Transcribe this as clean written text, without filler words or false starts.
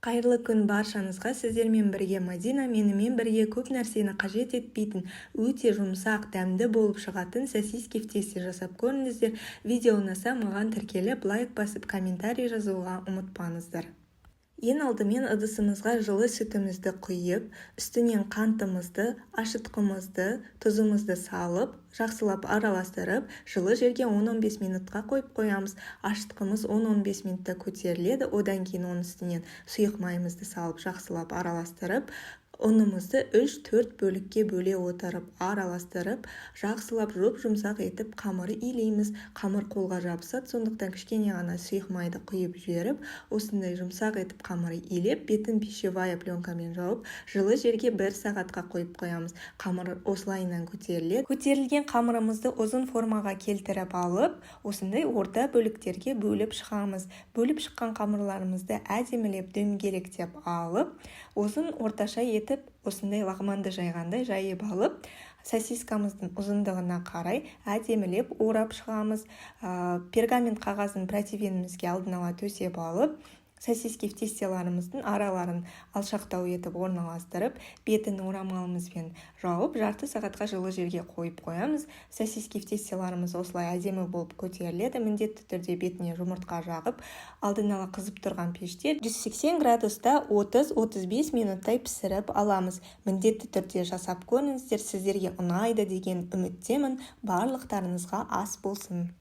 Қайырлы күн баршаңызға. Сіздермен бірге Мадина. Менімен бірге көп нәрсені қажет етпейтін, өте жұмсақ, дәмді болып шығатын сосиски в тесте жасап көріңіздер. Видео ұнаса маған тіркеліп, лайк басып, комментарий жазуға ұмытпаңыздар. Ең алдымен ыдысымызға жылы сүтімізді құйып, үстінен қантымызды, ашытқымызды, тұзымызды салып, жақсылап араластырып, жылы жерге 10-15 минутқа қойып қоямыз. Ашытқымыз 10-15 минутта көтеріледі, одан кейін оның үстінен сұйық майымызды салып, жақсылап араластырып, ұнымызды 3-4 бөлікке бөле отырып, араластырып, жақсылап жұмсақ етіп қамыры илейміз. Қамыр қолға жабысады, сондықтан кішкене ғана сұйық майды құйып жіберіп, осындай жұмсақ етіп қамыры илеп, бетін пищевая пленкамен жауып, жылы жерге 1 сағатқа қойып қоямыз. Қамыр осылайынан көтеріледі. Көтерілген қамырымызды ұзын формаға келтіріп алып, осындай орта бөліктерге бөліп шығамыз. Бөліп шыққан қамырларымызды әдемілеп дөңгелектеп алып, ұзын орташа етіп, осындай лағманды жайғандай жайып алып, сосискамыздың ұзындығына қарай әдемілеп орап шығамыз. Пергамент қағазын противенімізге алдын ала төсеп алып, сосиски в тестеларымыздың араларын алшақтау етіп орналастырып, бетін орамалымызбен жауып, жарты сағатқа жылы жерге қойып қоямыз. Сосиски в тестеларымыз осылай әдемі болып көтеріледі. Міндетті түрде бетіне жұмыртқа жағып, алдын ала қызып тұрған пеште 180 градуста 30-35 минуттай пісіріп аламыз. Міндетті түрде жасап көріңіздер, сіздерге ұнайды деген үміттемін. Барлықтарыңызға ас болсын.